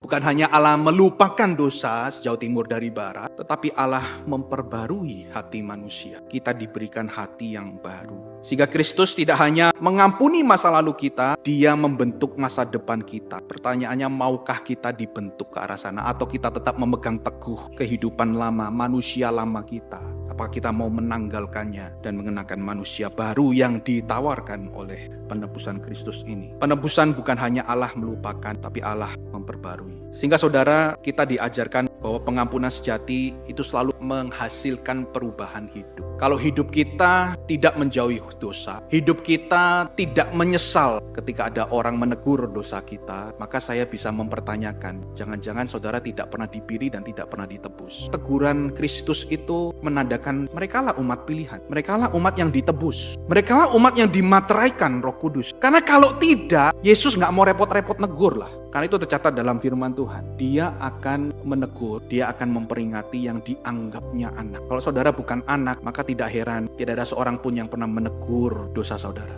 Bukan hanya Allah melupakan dosa sejauh timur dari barat, tetapi Allah memperbarui hati manusia. Kita diberikan hati yang baru. Sehingga Kristus tidak hanya mengampuni masa lalu kita, Dia membentuk masa depan kita. Pertanyaannya, maukah kita dibentuk ke arah sana? Atau kita tetap memegang teguh kehidupan lama, manusia lama kita? Apakah kita mau menanggalkannya dan mengenakan manusia baru yang ditawarkan oleh penebusan Kristus ini? Penebusan bukan hanya Allah melupakan, tapi Allah memperbarui. Sehingga saudara, kita diajarkan bahwa pengampunan sejati itu selalu menghasilkan perubahan hidup. Kalau hidup kita tidak menjauhi dosa, hidup kita tidak menyesal ketika ada orang menegur dosa kita, maka saya bisa mempertanyakan, jangan-jangan saudara tidak pernah dipilih dan tidak pernah ditebus. Teguran Kristus itu menandakan merekalah umat pilihan, merekalah umat yang ditebus, merekalah umat yang dimateraikan Roh Kudus. Karena kalau tidak, Yesus nggak mau repot-repot negur lah. Karena itu tercatat dalam firman Tuhan. Dia akan menegur, dia akan memperingati yang dianggapnya anak. Kalau saudara bukan anak, maka tidak heran tidak ada seorang pun yang pernah menegur dosa saudara.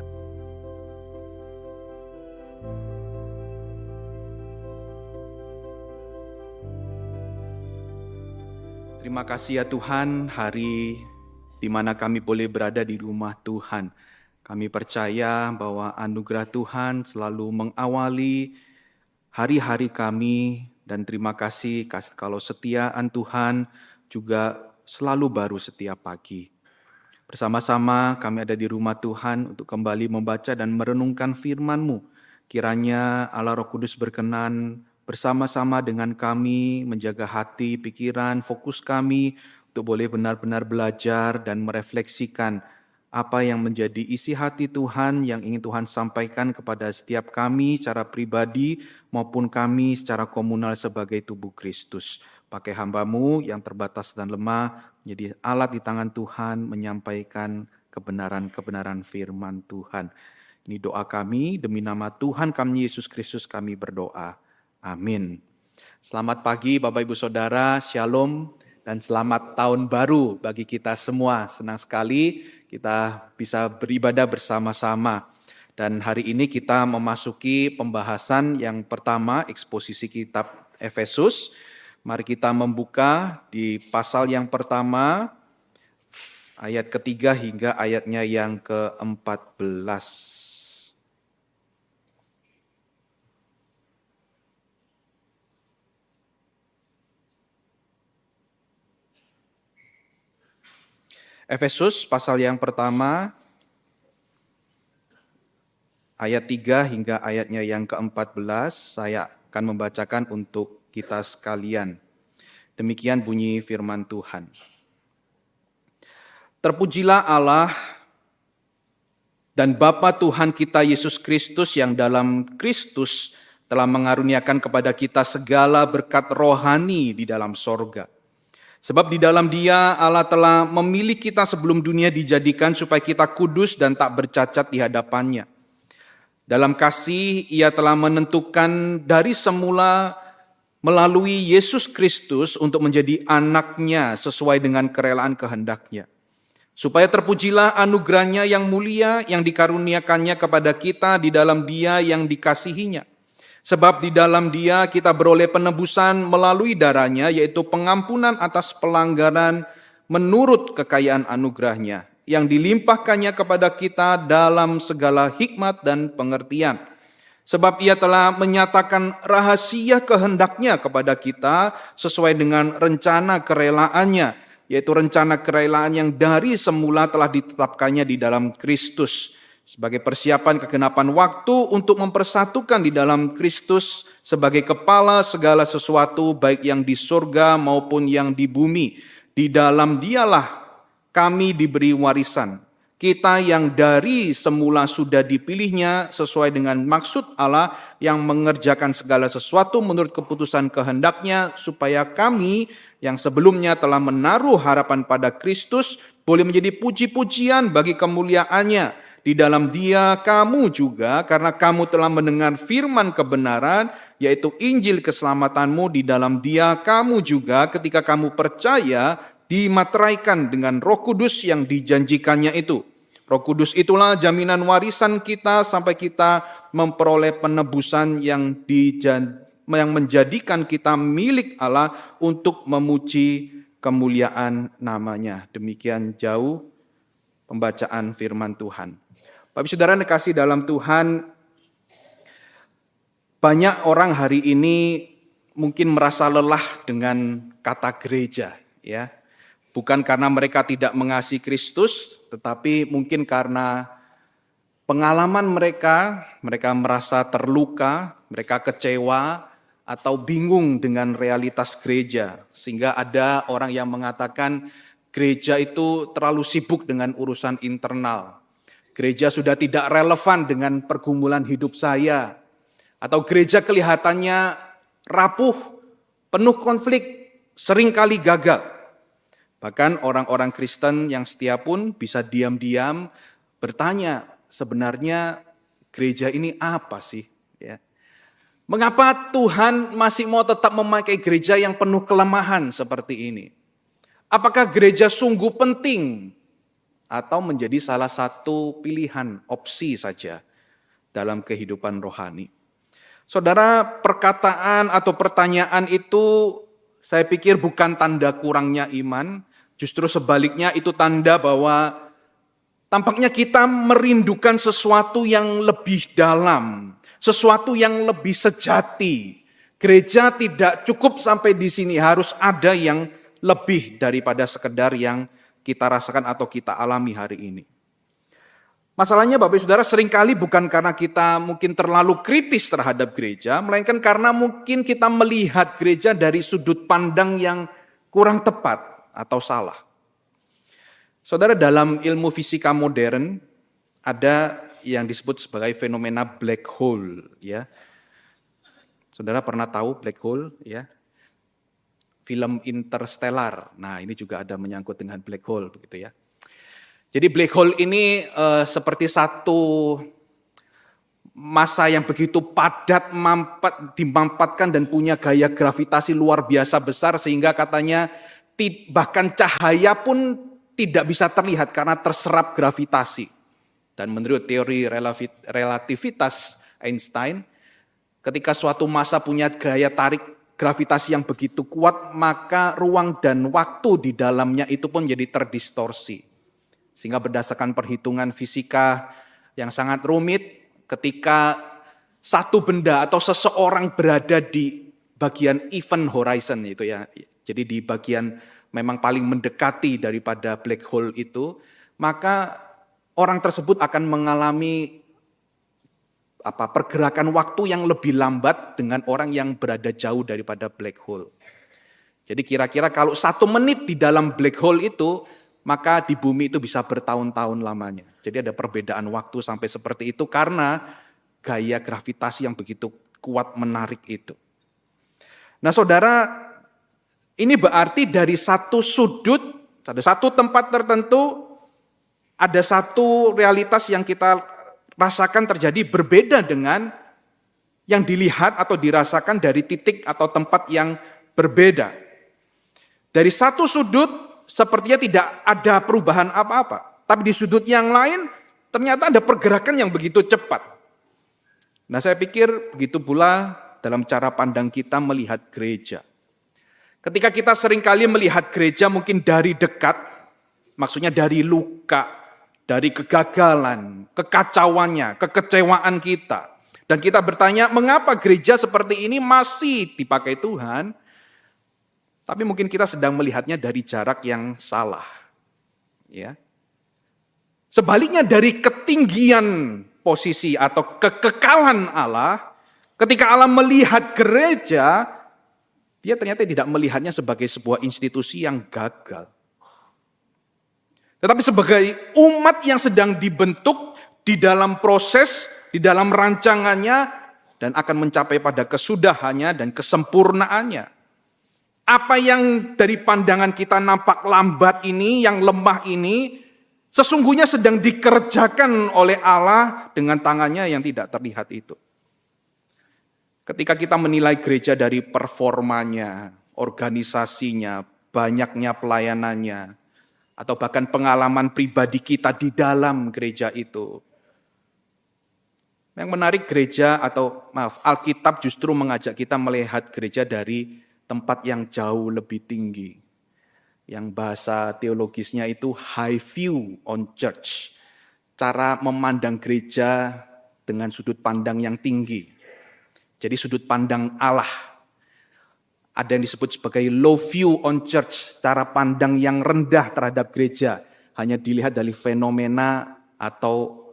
Terima kasih ya Tuhan, hari di mana kami boleh berada di rumah Tuhan. Kami percaya bahwa anugerah Tuhan selalu mengawali hari-hari kami, dan terima kasih kalau setiaan Tuhan juga selalu baru setiap pagi. Bersama-sama kami ada di rumah Tuhan untuk kembali membaca dan merenungkan firman-Mu. Kiranya Allah Roh Kudus berkenan bersama-sama dengan kami menjaga hati, pikiran, fokus kami untuk boleh benar-benar belajar dan merefleksikan apa yang menjadi isi hati Tuhan yang ingin Tuhan sampaikan kepada setiap kami secara pribadi maupun kami secara komunal sebagai tubuh Kristus. Pakai hamba-Mu yang terbatas dan lemah menjadi alat di tangan Tuhan menyampaikan kebenaran-kebenaran firman Tuhan. Ini doa kami, demi nama Tuhan kami Yesus Kristus kami berdoa. Amin. Selamat pagi Bapak Ibu Saudara, Shalom dan selamat tahun baru bagi kita semua. Senang sekali kita bisa beribadah bersama-sama. Dan hari ini kita memasuki pembahasan yang pertama, eksposisi kitab Efesus. Mari kita membuka di pasal yang pertama, ayat ketiga hingga ayatnya yang ke-14. Efesus pasal yang pertama, ayat 3 hingga ayatnya yang ke-14, saya akan membacakan untuk kita sekalian. Demikian bunyi firman Tuhan. Terpujilah Allah dan Bapa Tuhan kita Yesus Kristus yang dalam Kristus telah mengaruniakan kepada kita segala berkat rohani di dalam sorga. Sebab di dalam Dia Allah telah memilih kita sebelum dunia dijadikan supaya kita kudus dan tak bercacat di hadapan-Nya. Dalam kasih Ia telah menentukan dari semula melalui Yesus Kristus untuk menjadi anak-Nya sesuai dengan kerelaan kehendak-Nya. Supaya terpujilah anugerah-Nya yang mulia yang dikaruniakannya kepada kita di dalam Dia yang dikasihi-Nya. Sebab di dalam Dia kita beroleh penebusan melalui darah-Nya, yaitu pengampunan atas pelanggaran menurut kekayaan anugerah-Nya, yang dilimpahkannya kepada kita dalam segala hikmat dan pengertian. Sebab Ia telah menyatakan rahasia kehendak-Nya kepada kita sesuai dengan rencana kerelaan-Nya, yaitu rencana kerelaan yang dari semula telah ditetapkannya di dalam Kristus, sebagai persiapan kegenapan waktu untuk mempersatukan di dalam Kristus sebagai kepala segala sesuatu baik yang di surga maupun yang di bumi. Di dalam Dialah kami diberi warisan. Kita yang dari semula sudah dipilihnya sesuai dengan maksud Allah yang mengerjakan segala sesuatu menurut keputusan kehendak-Nya, supaya kami yang sebelumnya telah menaruh harapan pada Kristus boleh menjadi puji-pujian bagi kemuliaan-Nya. Di dalam Dia kamu juga, karena kamu telah mendengar firman kebenaran, yaitu Injil keselamatanmu, di dalam Dia kamu juga ketika kamu percaya dimateraikan dengan Roh Kudus yang dijanjikannya itu. Roh Kudus itulah jaminan warisan kita sampai kita memperoleh penebusan yang yang menjadikan kita milik Allah untuk memuji kemuliaan namanya. Demikian jauh pembacaan firman Tuhan. Bapak Saudara dikasih dalam Tuhan, banyak orang hari ini mungkin merasa lelah dengan kata gereja, ya. Bukan karena mereka tidak mengasihi Kristus, tetapi mungkin karena pengalaman mereka merasa terluka, mereka kecewa, atau bingung dengan realitas gereja. Sehingga ada orang yang mengatakan gereja itu terlalu sibuk dengan urusan internal. Gereja sudah tidak relevan dengan pergumulan hidup saya. Atau gereja kelihatannya rapuh, penuh konflik, seringkali gagal. Bahkan orang-orang Kristen yang setia pun bisa diam-diam bertanya, sebenarnya gereja ini apa sih? Ya. Mengapa Tuhan masih mau tetap memakai gereja yang penuh kelemahan seperti ini? Apakah gereja sungguh penting atau menjadi salah satu pilihan, opsi saja dalam kehidupan rohani? Saudara, perkataan atau pertanyaan itu saya pikir bukan tanda kurangnya iman, justru sebaliknya itu tanda bahwa tampaknya kita merindukan sesuatu yang lebih dalam, sesuatu yang lebih sejati. Gereja tidak cukup sampai di sini, harus ada yang lebih daripada sekedar yang kita rasakan atau kita alami hari ini. Masalahnya Bapak Saudara seringkali bukan karena kita mungkin terlalu kritis terhadap gereja, melainkan karena mungkin kita melihat gereja dari sudut pandang yang kurang tepat atau salah. Saudara, dalam ilmu fisika modern ada yang disebut sebagai fenomena black hole, ya. Saudara pernah tahu black hole, ya? Film Interstellar. Nah, ini juga ada menyangkut dengan black hole begitu ya. Jadi black hole ini seperti satu massa yang begitu padat dimampatkan dan punya gaya gravitasi luar biasa besar sehingga katanya bahkan cahaya pun tidak bisa terlihat karena terserap gravitasi. Dan menurut teori relativitas Einstein, ketika suatu massa punya gaya tarik gravitasi yang begitu kuat, maka ruang dan waktu di dalamnya itu pun jadi terdistorsi. Sehingga berdasarkan perhitungan fisika yang sangat rumit, ketika satu benda atau seseorang berada di bagian event horizon itu ya, jadi di bagian memang paling mendekati daripada black hole itu, maka orang tersebut akan mengalami pergerakan waktu yang lebih lambat dengan orang yang berada jauh daripada black hole. Jadi kira-kira kalau 1 menit di dalam black hole itu, maka di bumi itu bisa bertahun-tahun lamanya. Jadi ada perbedaan waktu sampai seperti itu karena gaya gravitasi yang begitu kuat menarik itu. Nah saudara, ini berarti dari satu sudut, satu tempat tertentu, ada satu realitas yang kita rasakan terjadi berbeda dengan yang dilihat atau dirasakan dari titik atau tempat yang berbeda. Dari satu sudut, sepertinya tidak ada perubahan apa-apa. Tapi di sudut yang lain, ternyata ada pergerakan yang begitu cepat. Nah saya pikir begitu pula dalam cara pandang kita melihat gereja. Ketika kita seringkali melihat gereja mungkin dari dekat, maksudnya dari luka, dari kegagalan, kekacauannya, kekecewaan kita. Dan kita bertanya, mengapa gereja seperti ini masih dipakai Tuhan? Tapi mungkin kita sedang melihatnya dari jarak yang salah. Ya. Sebaliknya dari ketinggian posisi atau kekekalan Allah, ketika Allah melihat gereja, dia ternyata tidak melihatnya sebagai sebuah institusi yang gagal. Tetapi sebagai umat yang sedang dibentuk di dalam proses, di dalam rancangannya, dan akan mencapai pada kesudahannya dan kesempurnaannya. Apa yang dari pandangan kita nampak lambat ini, yang lemah ini, sesungguhnya sedang dikerjakan oleh Allah dengan tangannya yang tidak terlihat itu. Ketika kita menilai gereja dari performanya, organisasinya, banyaknya pelayanannya, atau bahkan pengalaman pribadi kita di dalam gereja itu, Yang menarik Alkitab justru mengajak kita melihat gereja dari tempat yang jauh lebih tinggi. Yang bahasa teologisnya itu high view on church. Cara memandang gereja dengan sudut pandang yang tinggi. Jadi sudut pandang Allah. Ada yang disebut sebagai low view on church. Cara pandang yang rendah terhadap gereja. Hanya dilihat dari fenomena atau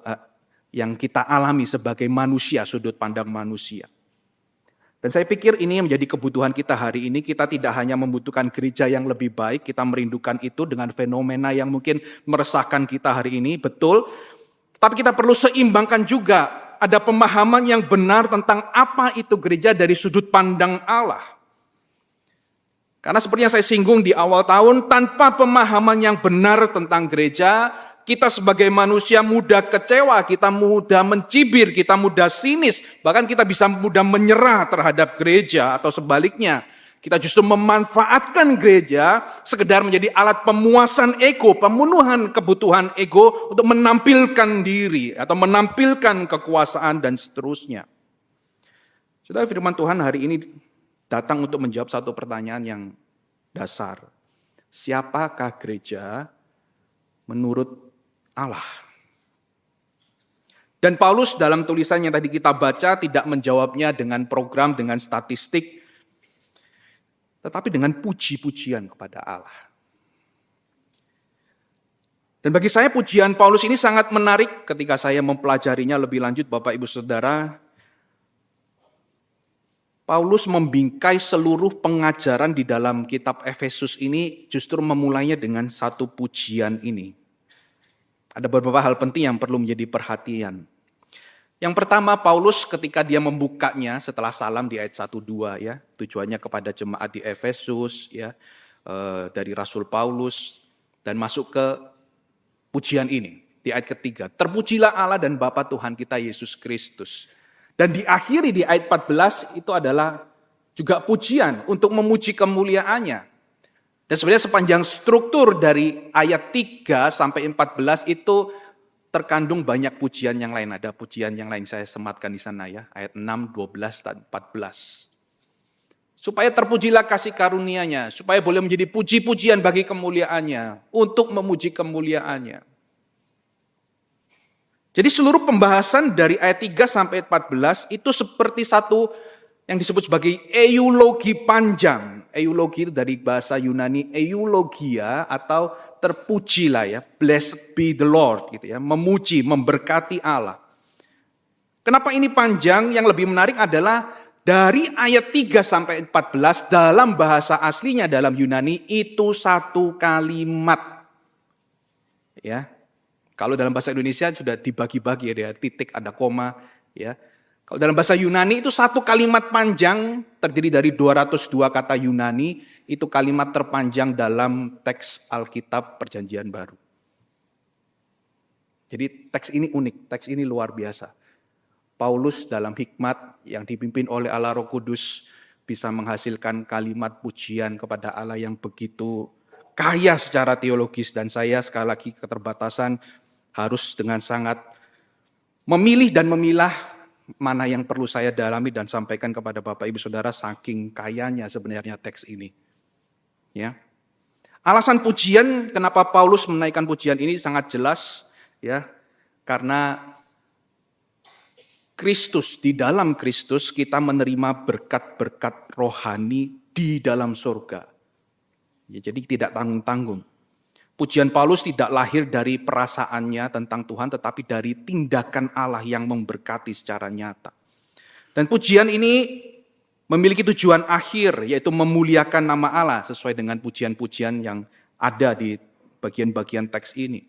yang kita alami sebagai manusia, sudut pandang manusia. Dan saya pikir ini yang menjadi kebutuhan kita hari ini. Kita tidak hanya membutuhkan gereja yang lebih baik, kita merindukan itu dengan fenomena yang mungkin meresahkan kita hari ini, betul. Tapi kita perlu seimbangkan juga, ada pemahaman yang benar tentang apa itu gereja dari sudut pandang Allah. Karena seperti yang saya singgung di awal tahun, tanpa pemahaman yang benar tentang gereja, kita sebagai manusia mudah kecewa, kita mudah mencibir, kita mudah sinis, bahkan kita bisa mudah menyerah terhadap gereja atau sebaliknya. Kita justru memanfaatkan gereja sekedar menjadi alat pemuasan ego, pemenuhan kebutuhan ego untuk menampilkan diri atau menampilkan kekuasaan dan seterusnya. Saudara, firman Tuhan hari ini datang untuk menjawab satu pertanyaan yang dasar. Siapakah gereja menurut Allah? Dan Paulus dalam tulisan yang tadi kita baca tidak menjawabnya dengan program, dengan statistik, tetapi dengan puji-pujian kepada Allah. Dan bagi saya pujian Paulus ini sangat menarik ketika saya mempelajarinya lebih lanjut, Bapak Ibu Saudara. Paulus membingkai seluruh pengajaran di dalam kitab Efesus ini justru memulainya dengan satu pujian ini. Ada beberapa hal penting yang perlu menjadi perhatian. Yang pertama, Paulus ketika dia membukanya setelah salam di ayat 1-2 ya, tujuannya kepada jemaat di Efesus ya, dari Rasul Paulus, dan masuk ke pujian ini di ayat ketiga. Terpujilah Allah dan Bapa Tuhan kita Yesus Kristus. Dan diakhiri di ayat 14 itu adalah juga pujian untuk memuji kemuliaannya. Dan sebenarnya sepanjang struktur dari ayat 3 sampai 14 itu terkandung banyak pujian yang lain. Ada pujian yang lain saya sematkan di sana ya. Ayat 6, 12, dan 14. Supaya terpujilah kasih karunia-Nya. Supaya boleh menjadi puji-pujian bagi kemuliaannya. Untuk memuji kemuliaannya. Jadi seluruh pembahasan dari ayat 3 sampai 14 itu seperti satu yang disebut sebagai eulogi panjang. Eulogi itu dari bahasa Yunani eulogia atau terpujilah ya, blessed be the Lord gitu ya, memuji, memberkati Allah. Kenapa ini panjang? Yang lebih menarik adalah dari ayat 3 sampai 14 dalam bahasa aslinya dalam Yunani itu satu kalimat. Ya. Kalau dalam bahasa Indonesia sudah dibagi-bagi ya, ada titik, ada koma ya. Kalau dalam bahasa Yunani itu satu kalimat panjang terdiri dari 202 kata Yunani, itu kalimat terpanjang dalam teks Alkitab Perjanjian Baru. Jadi teks ini unik, teks ini luar biasa. Paulus dalam hikmat yang dipimpin oleh Allah Roh Kudus bisa menghasilkan kalimat pujian kepada Allah yang begitu kaya secara teologis, dan saya sekali lagi keterbatasan harus dengan sangat memilih dan memilah mana yang perlu saya dalami dan sampaikan kepada Bapak Ibu Saudara, saking kayanya sebenarnya teks ini. Ya. Alasan pujian, kenapa Paulus menaikkan pujian ini sangat jelas ya. Karena Kristus, di dalam Kristus kita menerima berkat-berkat rohani di dalam surga. Ya, jadi tidak tanggung-tanggung. Pujian Paulus tidak lahir dari perasaannya tentang Tuhan, tetapi dari tindakan Allah yang memberkati secara nyata. Dan pujian ini memiliki tujuan akhir, yaitu memuliakan nama Allah sesuai dengan pujian-pujian yang ada di bagian-bagian teks ini.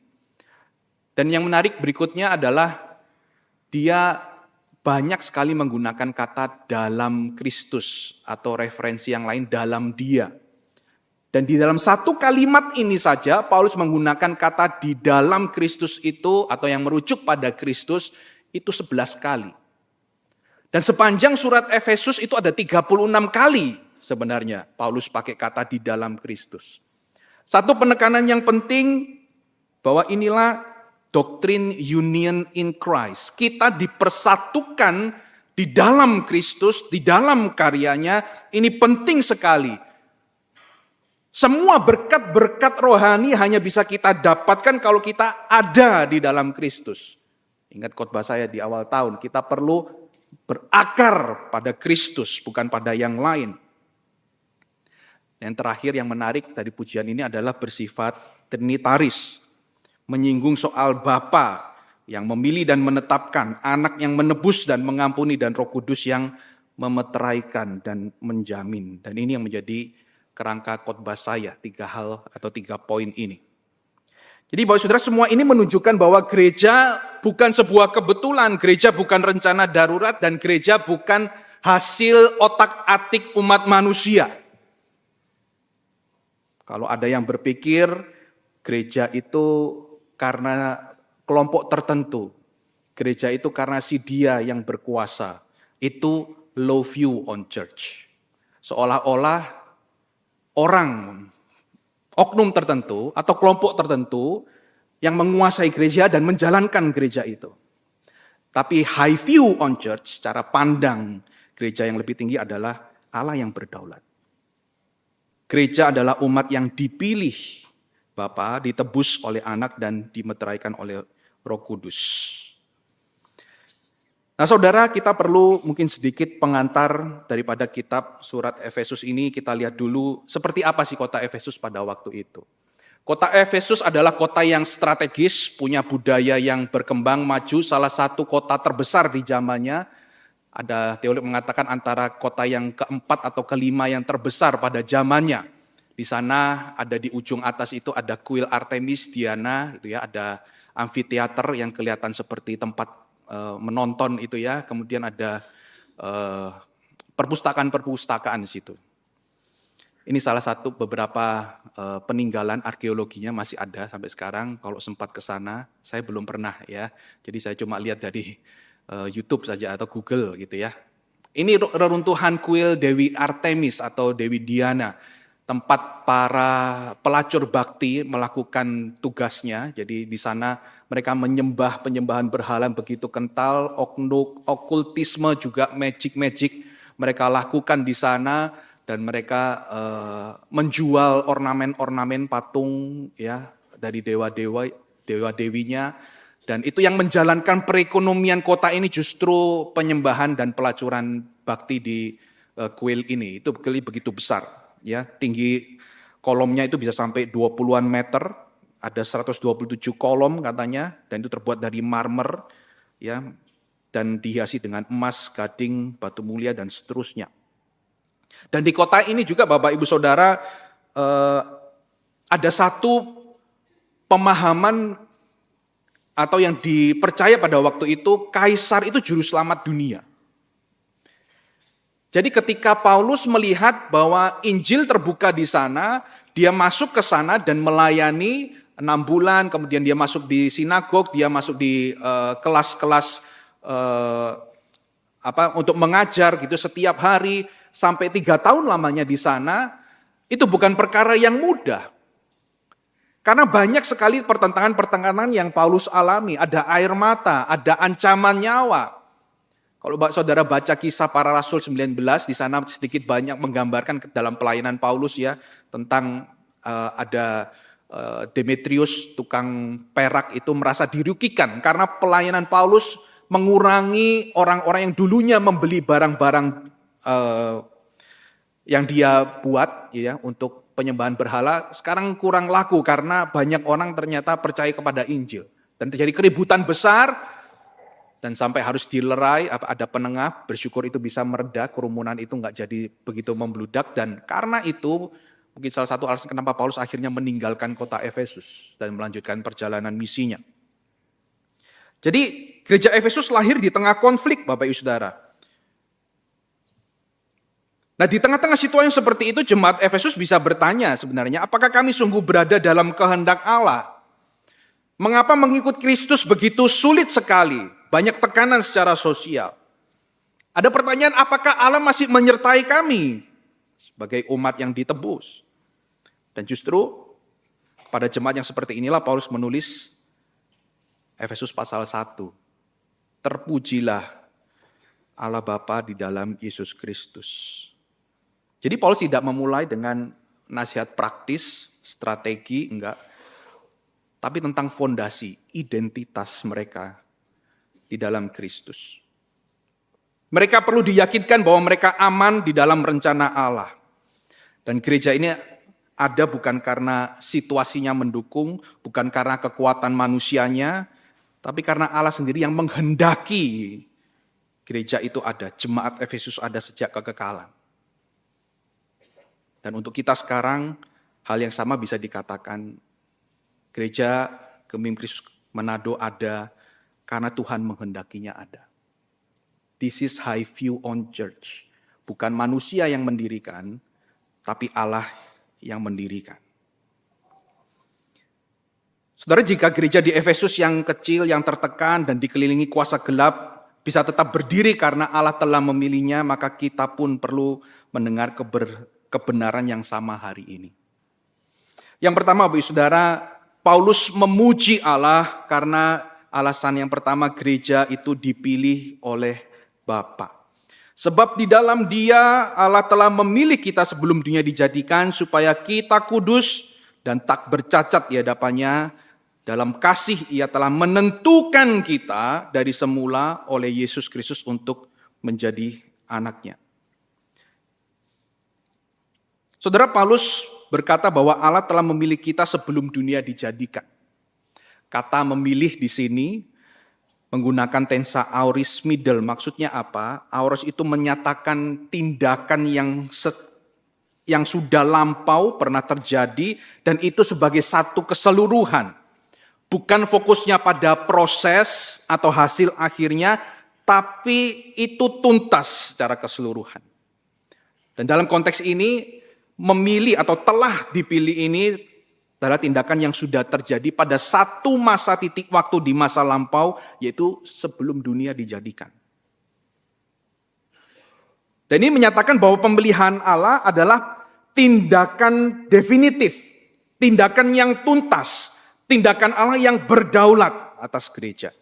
Dan yang menarik berikutnya adalah dia banyak sekali menggunakan kata dalam Kristus atau referensi yang lain dalam Dia. Dan di dalam satu kalimat ini saja Paulus menggunakan kata di dalam Kristus itu atau yang merujuk pada Kristus itu 11 kali. Dan sepanjang surat Efesus itu ada 36 kali sebenarnya Paulus pakai kata di dalam Kristus. Satu penekanan yang penting bahwa inilah Doktrin union in Christ. Kita dipersatukan di dalam Kristus, di dalam karyanya. Ini penting sekali. Semua berkat-berkat rohani hanya bisa kita dapatkan kalau kita ada di dalam Kristus. Ingat khotbah saya di awal tahun, kita perlu berakar pada Kristus, bukan pada yang lain. Yang terakhir yang menarik dari pujian ini adalah bersifat trinitaris. Menyinggung soal Bapa yang memilih dan menetapkan, anak yang menebus dan mengampuni, dan Roh Kudus yang memeteraikan dan menjamin. Dan ini yang menjadi kerangka khotbah saya, 3 hal atau 3 poin ini. Jadi Bapak Saudara, semua ini menunjukkan bahwa gereja bukan sebuah kebetulan, gereja bukan rencana darurat, dan gereja bukan hasil otak-atik umat manusia. Kalau ada yang berpikir gereja itu karena kelompok tertentu, gereja itu karena si dia yang berkuasa, itu low view on church. Seolah-olah orang, oknum tertentu atau kelompok tertentu yang menguasai gereja dan menjalankan gereja itu. Tapi high view on church, cara pandang gereja yang lebih tinggi adalah Allah yang berdaulat. Gereja adalah umat yang dipilih Bapa, ditebus oleh Anak, dan dimeteraikan oleh Roh Kudus. Nah saudara, kita perlu mungkin sedikit pengantar daripada kitab surat Efesus ini. Kita lihat dulu seperti apa sih kota Efesus pada waktu itu. Kota Efesus adalah kota yang strategis, punya budaya yang berkembang maju, salah satu kota terbesar di zamannya. Ada teolog mengatakan antara kota yang keempat atau kelima yang terbesar pada zamannya. Di sana ada di ujung atas itu ada kuil Artemis Diana, itu ya, ada amfiteater yang kelihatan seperti tempat menonton itu ya. Kemudian ada perpustakaan-perpustakaan di situ. Ini salah satu beberapa peninggalan arkeologinya masih ada sampai sekarang. Kalau sempat ke sana, saya belum pernah ya. Jadi saya cuma lihat dari YouTube saja atau Google gitu ya. Ini reruntuhan kuil Dewi Artemis atau Dewi Diana, tempat para pelacur bakti melakukan tugasnya. Jadi di sana mereka menyembah penyembahan berhala begitu kental, okultisme juga magic mereka lakukan di sana, dan mereka menjual ornamen-ornamen patung ya dari dewa-dewinya. Dan itu yang menjalankan perekonomian kota ini justru penyembahan dan pelacuran bakti di kuil ini. Itu begitu besar. Ya, tinggi kolomnya itu bisa sampai 20-an meter, ada 127 kolom katanya, dan itu terbuat dari marmer, ya, dan dihiasi dengan emas, gading, batu mulia, dan seterusnya. Dan di kota ini juga Bapak Ibu Saudara, ada satu pemahaman atau yang dipercaya pada waktu itu, kaisar itu juru selamat dunia. Jadi ketika Paulus melihat bahwa Injil terbuka di sana, dia masuk ke sana dan melayani 6 bulan, kemudian dia masuk di sinagog, dia masuk di kelas-kelas untuk mengajar gitu setiap hari, sampai 3 tahun lamanya di sana. Itu bukan perkara yang mudah. Karena banyak sekali pertentangan-pertentangan yang Paulus alami, ada air mata, ada ancaman nyawa. Kalau saudara baca Kisah Para Rasul 19, di sana sedikit banyak menggambarkan dalam pelayanan Paulus ya, tentang ada Demetrius, tukang perak itu merasa dirugikan karena pelayanan Paulus mengurangi orang-orang yang dulunya membeli barang-barang yang dia buat ya untuk penyembahan berhala, sekarang kurang laku karena banyak orang ternyata percaya kepada Injil. Dan terjadi keributan besar, dan sampai harus dilerai, ada penengah, bersyukur itu bisa mereda, kerumunan itu nggak jadi begitu membludak. Dan karena itu, mungkin salah satu alasan kenapa Paulus akhirnya meninggalkan kota Efesus dan melanjutkan perjalanan misinya. Jadi gereja Efesus lahir di tengah konflik Bapak Ibu Saudara. Nah di tengah-tengah situasi yang seperti itu, jemaat Efesus bisa bertanya sebenarnya, apakah kami sungguh berada dalam kehendak Allah? Mengapa mengikut Kristus begitu sulit sekali? Banyak tekanan secara sosial. Ada pertanyaan, apakah Allah masih menyertai kami sebagai umat yang ditebus? Dan justru pada jemaat yang seperti inilah Paulus menulis Efesus pasal 1. Terpujilah Allah Bapa di dalam Yesus Kristus. Jadi Paulus tidak memulai dengan nasihat praktis, strategi, enggak. Tapi tentang fondasi, identitas mereka di dalam Kristus. Mereka perlu diyakinkan bahwa mereka aman di dalam rencana Allah. Dan gereja ini ada bukan karena situasinya mendukung, bukan karena kekuatan manusianya, tapi karena Allah sendiri yang menghendaki gereja itu ada, jemaat Efesus ada sejak kekekalan. Dan untuk kita sekarang, hal yang sama bisa dikatakan, gereja Gemim Kristus Manado ada karena Tuhan menghendakinya ada. This is high view on church. Bukan manusia yang mendirikan, tapi Allah yang mendirikan. Saudara, jika gereja di Efesus yang kecil, yang tertekan dan dikelilingi kuasa gelap bisa tetap berdiri karena Allah telah memilihnya, maka kita pun perlu mendengar kebenaran yang sama hari ini. Yang pertama, Bapak Saudara, Paulus memuji Allah karena alasan yang pertama, gereja itu dipilih oleh Bapa. Sebab di dalam Dia Allah telah memilih kita sebelum dunia dijadikan supaya kita kudus dan tak bercacat di hadapannya. Dalam kasih Ia telah menentukan kita dari semula oleh Yesus Kristus untuk menjadi anaknya. Saudara, Paulus berkata bahwa Allah telah memilih kita sebelum dunia dijadikan. Kata memilih di sini menggunakan tensa aorist middle. Maksudnya apa? Aorist itu menyatakan tindakan yang sudah lampau pernah terjadi dan itu sebagai satu keseluruhan. Bukan fokusnya pada proses atau hasil akhirnya, tapi itu tuntas secara keseluruhan. Dan dalam konteks ini, memilih atau telah dipilih ini adalah tindakan yang sudah terjadi pada satu masa titik waktu di masa lampau, yaitu sebelum dunia dijadikan. Dan ini menyatakan bahwa pemilihan Allah adalah tindakan definitif, tindakan yang tuntas, tindakan Allah yang berdaulat atas gereja.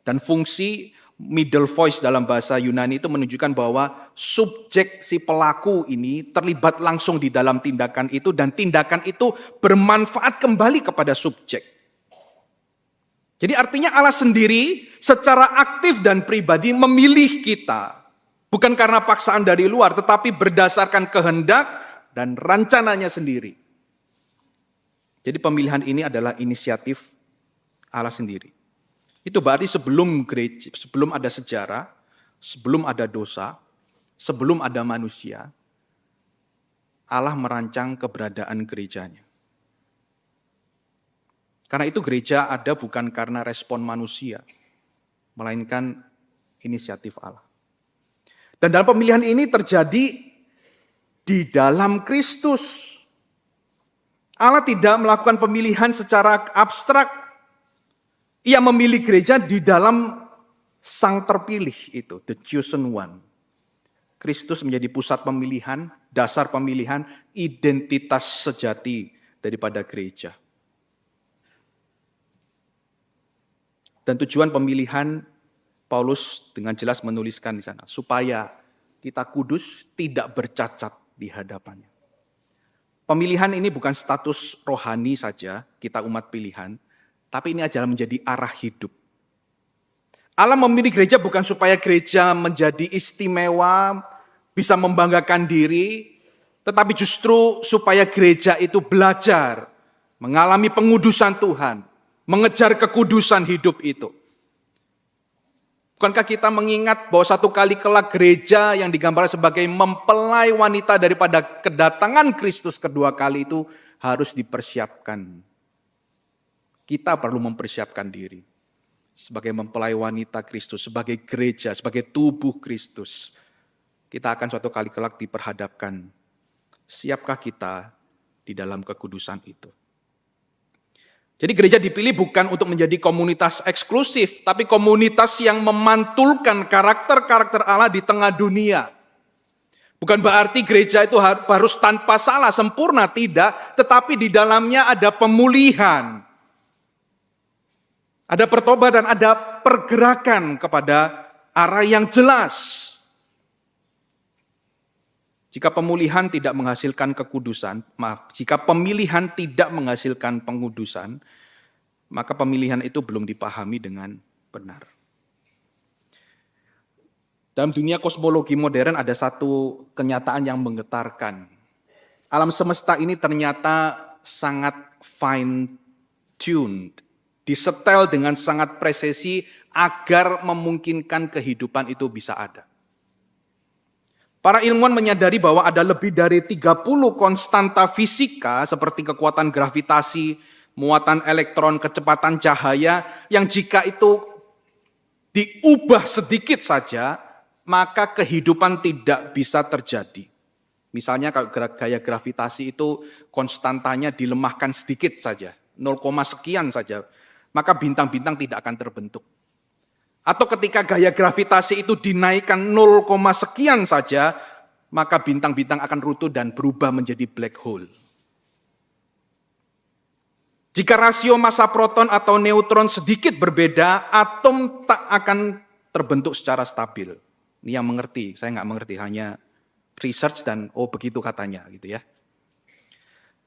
Dan fungsi middle voice dalam bahasa Yunani itu menunjukkan bahwa subjek si pelaku ini terlibat langsung di dalam tindakan itu dan tindakan itu bermanfaat kembali kepada subjek. Jadi artinya Allah sendiri secara aktif dan pribadi memilih kita. Bukan karena paksaan dari luar, tetapi berdasarkan kehendak dan rencananya sendiri. Jadi pemilihan ini adalah inisiatif Allah sendiri. Itu berarti sebelum gereja, sebelum ada sejarah, sebelum ada dosa, sebelum ada manusia, Allah merancang keberadaan gerejanya. Karena itu gereja ada bukan karena respon manusia, melainkan inisiatif Allah. Dan dalam pemilihan ini terjadi di dalam Kristus. Allah tidak melakukan pemilihan secara abstrak. Ia memilih gereja di dalam sang terpilih itu, the chosen one. Kristus menjadi pusat pemilihan, dasar pemilihan, identitas sejati daripada gereja. Dan tujuan pemilihan Paulus dengan jelas menuliskan di sana, supaya kita kudus tidak bercacat di hadapannya. Pemilihan ini bukan status rohani saja, kita umat pilihan, tapi ini adalah menjadi arah hidup. Allah memilih gereja bukan supaya gereja menjadi istimewa, bisa membanggakan diri, tetapi justru supaya gereja itu belajar, mengalami pengudusan Tuhan, mengejar kekudusan hidup itu. Bukankah kita mengingat bahwa satu kali kelak gereja yang digambarkan sebagai mempelai wanita daripada kedatangan Kristus kedua kali itu harus dipersiapkan. Kita perlu mempersiapkan diri sebagai mempelai wanita Kristus, sebagai gereja, sebagai tubuh Kristus. Kita akan suatu kali kelak diperhadapkan. Siapkah kita di dalam kekudusan itu? Jadi gereja dipilih bukan untuk menjadi komunitas eksklusif, tapi komunitas yang memantulkan karakter-karakter Allah di tengah dunia. Bukan berarti gereja itu harus tanpa salah, sempurna, tidak. Tetapi di dalamnya ada pemulihan. Ada pertobatan, ada pergerakan kepada arah yang jelas. Jika pemulihan tidak menghasilkan kekudusan, jika pemilihan tidak menghasilkan pengudusan, maka pemilihan itu belum dipahami dengan benar. Dalam dunia kosmologi modern ada satu kenyataan yang menggetarkan. Alam semesta ini ternyata sangat fine-tuned, disetel dengan sangat presisi agar memungkinkan kehidupan itu bisa ada. Para ilmuwan menyadari bahwa ada lebih dari 30 konstanta fisika seperti kekuatan gravitasi, muatan elektron, kecepatan cahaya yang jika itu diubah sedikit saja, maka kehidupan tidak bisa terjadi. Misalnya kalau gaya gravitasi itu konstantanya dilemahkan sedikit saja, 0, sekian saja, maka bintang-bintang tidak akan terbentuk. Atau ketika gaya gravitasi itu dinaikkan 0, sekian saja, maka bintang-bintang akan runtuh dan berubah menjadi black hole. Jika rasio massa proton atau neutron sedikit berbeda, atom tak akan terbentuk secara stabil. Ini yang mengerti, saya nggak mengerti, hanya research dan begitu katanya gitu ya.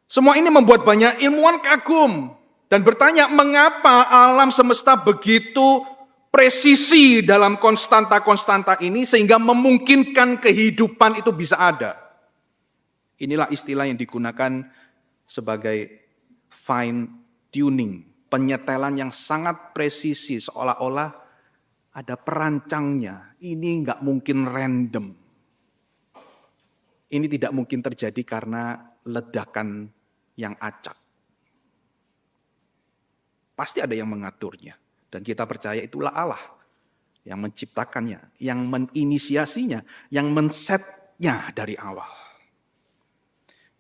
Semua ini membuat banyak ilmuwan kagum dan bertanya mengapa alam semesta begitu presisi dalam konstanta-konstanta ini sehingga memungkinkan kehidupan itu bisa ada. Inilah istilah yang digunakan sebagai fine tuning, penyetelan yang sangat presisi seolah-olah ada perancangnya. Ini nggak mungkin random. Ini tidak mungkin terjadi karena ledakan yang acak. Pasti ada yang mengaturnya. Dan kita percaya itulah Allah yang menciptakannya, yang menginisiasinya, yang men-setnya dari awal.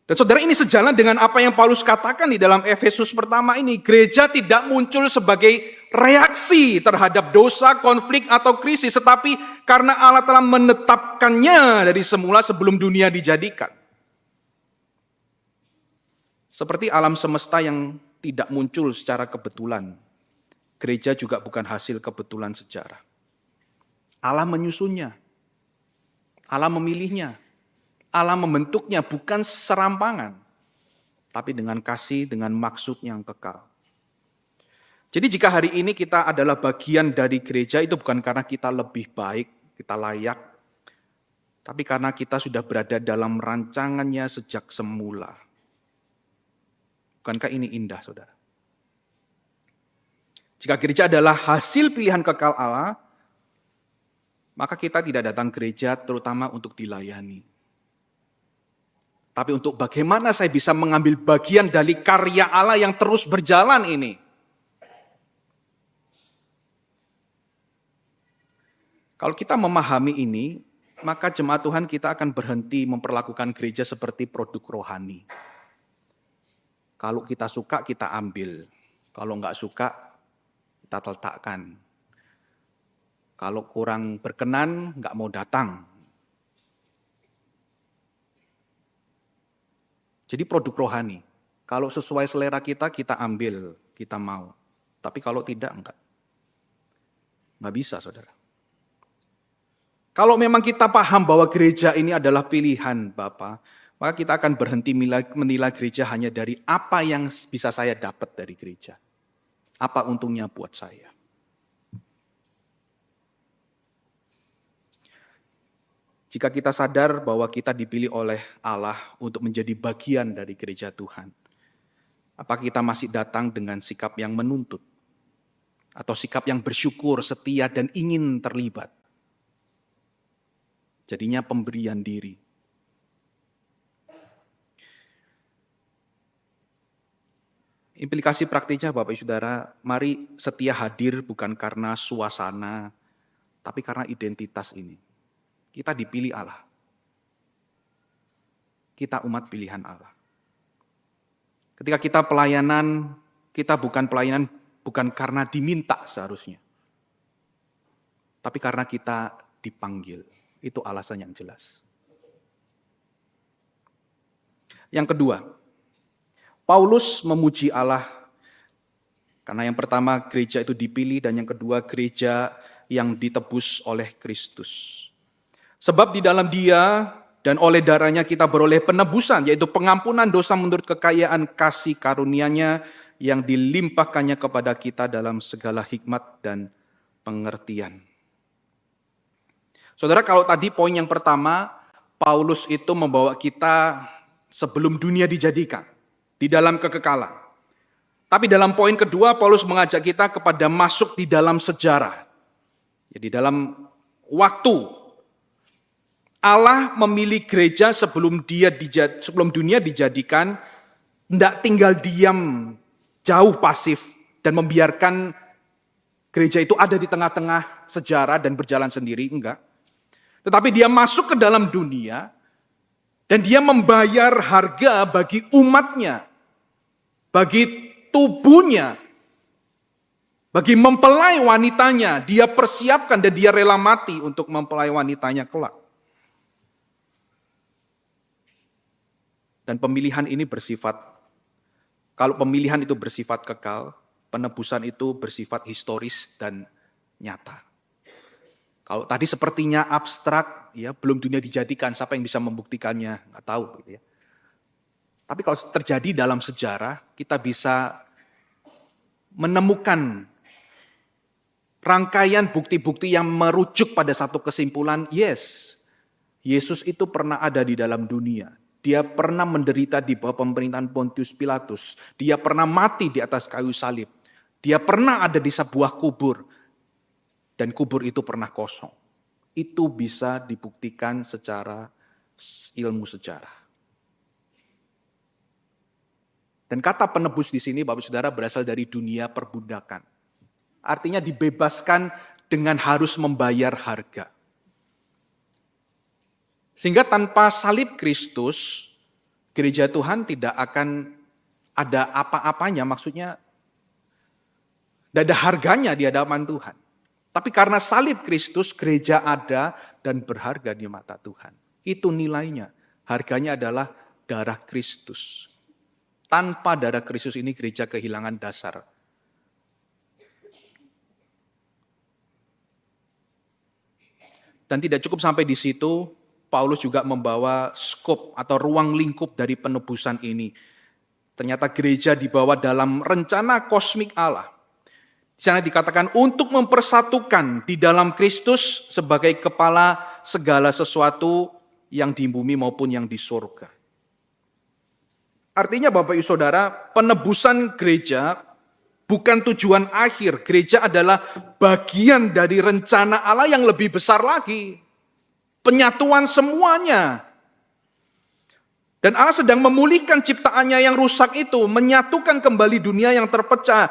Dan saudara, ini sejalan dengan apa yang Paulus katakan di dalam Efesus pertama ini. Gereja tidak muncul sebagai reaksi terhadap dosa, konflik, atau krisis. Tetapi karena Allah telah menetapkannya dari semula sebelum dunia dijadikan. Seperti alam semesta yang tidak muncul secara kebetulan. Gereja juga bukan hasil kebetulan sejarah. Allah menyusunnya. Allah memilihnya. Allah membentuknya bukan serampangan, tapi dengan kasih, dengan maksud yang kekal. Jadi jika hari ini kita adalah bagian dari gereja, itu bukan karena kita lebih baik, kita layak, tapi karena kita sudah berada dalam rancangannya sejak semula. Bukankah ini indah, saudara? Jika gereja adalah hasil pilihan kekal Allah, maka kita tidak datang gereja terutama untuk dilayani. Tapi untuk bagaimana saya bisa mengambil bagian dari karya Allah yang terus berjalan ini. Kalau kita memahami ini, maka jemaat Tuhan kita akan berhenti memperlakukan gereja seperti produk rohani. Kalau kita suka, kita ambil. Kalau enggak suka, kita letakkan. Kalau kurang berkenan, enggak mau datang. Jadi produk rohani, kalau sesuai selera kita, kita ambil, kita mau. Tapi kalau tidak, enggak. Enggak bisa, saudara. Kalau memang kita paham bahwa gereja ini adalah pilihan Bapa, maka kita akan berhenti menilai gereja hanya dari apa yang bisa saya dapat dari gereja. Apa untungnya buat saya. Jika kita sadar bahwa kita dipilih oleh Allah untuk menjadi bagian dari gereja Tuhan, apakah kita masih datang dengan sikap yang menuntut? Atau sikap yang bersyukur, setia, dan ingin terlibat? Jadinya pemberian diri. Implikasi praktiknya Bapak Ibu Saudara, mari setia hadir bukan karena suasana, tapi karena identitas ini. Kita dipilih Allah. Kita umat pilihan Allah. Ketika kita pelayanan, kita bukan pelayanan bukan karena diminta seharusnya. Tapi karena kita dipanggil. Itu alasan yang jelas. Yang kedua, Paulus memuji Allah Karena yang pertama gereja itu dipilih dan yang kedua gereja yang ditebus oleh Kristus. Sebab di dalam Dia dan oleh darahnya kita beroleh penebusan, yaitu pengampunan dosa menurut kekayaan kasih karunia-Nya yang dilimpahkannya kepada kita dalam segala hikmat dan pengertian. Saudara, kalau tadi poin yang pertama, Paulus itu membawa kita sebelum dunia dijadikan, di dalam kekekalan. Tapi dalam poin kedua, Paulus mengajak kita kepada masuk di dalam sejarah. Jadi dalam waktu, Allah memilih gereja sebelum dunia dijadikan, tidak tinggal diam, jauh pasif, dan membiarkan gereja itu ada di tengah-tengah sejarah dan berjalan sendiri, enggak. Tetapi dia masuk ke dalam dunia, dan dia membayar harga bagi umatnya, bagi tubuhnya, bagi mempelai wanitanya. Dia persiapkan dan dia rela mati untuk mempelai wanitanya kelak. Dan pemilihan ini kalau pemilihan itu bersifat kekal, penebusan itu bersifat historis dan nyata. Kalau tadi sepertinya abstrak, ya belum dunia dijadikan, siapa yang bisa membuktikannya? Nggak tahu, gitu ya. Tapi kalau terjadi dalam sejarah, kita bisa menemukan rangkaian bukti-bukti yang merujuk pada satu kesimpulan, yes, Yesus itu pernah ada di dalam dunia. Dia pernah menderita di bawah pemerintahan Pontius Pilatus. Dia pernah mati di atas kayu salib. Dia pernah ada di sebuah kubur. Dan kubur itu pernah kosong. Itu bisa dibuktikan secara ilmu sejarah. Dan kata penebus di sini, Bapak Saudara, berasal dari dunia perbudakan. Artinya dibebaskan dengan harus membayar harga. Sehingga tanpa salib Kristus, gereja Tuhan tidak akan ada apa-apanya, maksudnya tidak ada harganya di hadapan Tuhan. Tapi karena salib Kristus, gereja ada dan berharga di mata Tuhan. Itu nilainya. Harganya adalah darah Kristus. Tanpa darah Kristus ini gereja kehilangan dasar. Dan tidak cukup sampai di situ, Paulus juga membawa skop atau ruang lingkup dari penebusan ini. Ternyata gereja dibawa dalam rencana kosmik Allah. Di sana dikatakan untuk mempersatukan di dalam Kristus sebagai kepala segala sesuatu yang di bumi maupun yang di surga. Artinya Bapak Ibu Saudara, penebusan gereja bukan tujuan akhir. Gereja adalah bagian dari rencana Allah yang lebih besar lagi. Penyatuan semuanya. Dan Allah sedang memulihkan ciptaannya yang rusak itu, menyatukan kembali dunia yang terpecah,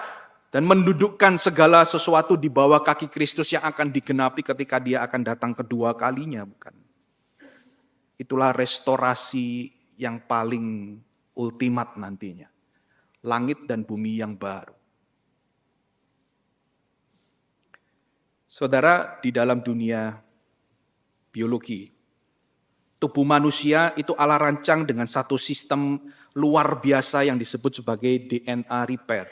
dan mendudukkan segala sesuatu di bawah kaki Kristus yang akan digenapi ketika dia akan datang kedua kalinya. Bukan? Itulah restorasi yang paling ultimat nantinya. Langit dan bumi yang baru. Saudara, di dalam dunia biologi, tubuh manusia itu Allah rancang dengan satu sistem luar biasa yang disebut sebagai DNA repair.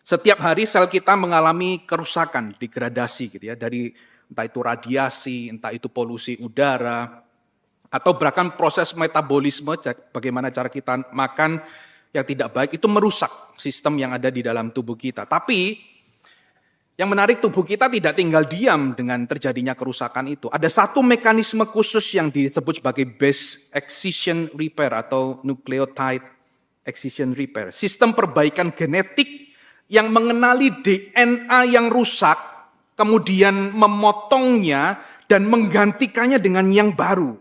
Setiap hari sel kita mengalami kerusakan, degradasi gitu ya, dari entah itu radiasi, entah itu polusi udara, atau bahkan proses metabolisme, bagaimana cara kita makan yang tidak baik, itu merusak sistem yang ada di dalam tubuh kita. Tapi yang menarik, tubuh kita tidak tinggal diam dengan terjadinya kerusakan itu. Ada satu mekanisme khusus yang disebut sebagai base excision repair atau nucleotide excision repair. Sistem perbaikan genetik yang mengenali DNA yang rusak, kemudian memotongnya dan menggantikannya dengan yang baru.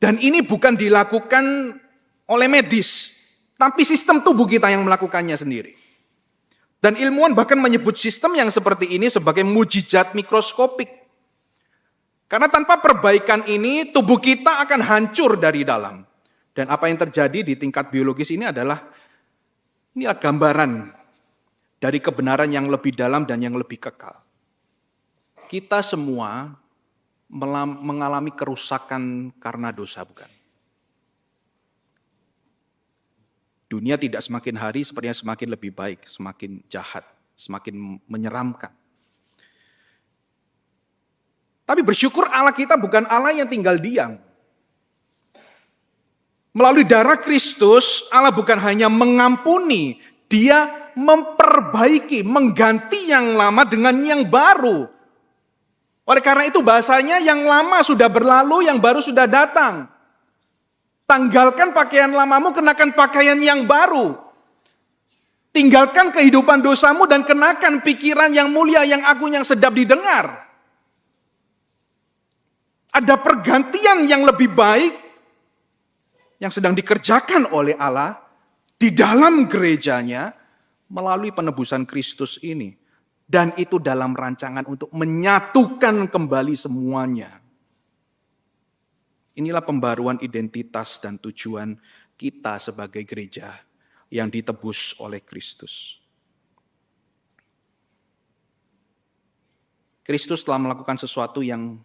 Dan ini bukan dilakukan oleh medis, tapi sistem tubuh kita yang melakukannya sendiri. Dan ilmuwan bahkan menyebut sistem yang seperti ini sebagai mukjizat mikroskopik. Karena tanpa perbaikan ini, tubuh kita akan hancur dari dalam. Dan apa yang terjadi di tingkat biologis ini adalah gambaran dari kebenaran yang lebih dalam dan yang lebih kekal. Kita semua mengalami kerusakan karena dosa, bukan? Dunia tidak semakin hari sepertinya semakin lebih baik, semakin jahat, semakin menyeramkan. Tapi bersyukur Allah kita bukan Allah yang tinggal diam. Melalui darah Kristus, Allah bukan hanya mengampuni, Dia memperbaiki, mengganti yang lama dengan yang baru. Oleh karena itu bahasanya yang lama sudah berlalu, yang baru sudah datang. Tanggalkan pakaian lamamu, kenakan pakaian yang baru. Tinggalkan kehidupan dosamu dan kenakan pikiran yang mulia, yang agung, yang sedap didengar. Ada pergantian yang lebih baik yang sedang dikerjakan oleh Allah di dalam gerejanya melalui penebusan Kristus ini. Dan itu dalam rancangan untuk menyatukan kembali semuanya. Inilah pembaruan identitas dan tujuan kita sebagai gereja yang ditebus oleh Kristus. Kristus telah melakukan sesuatu yang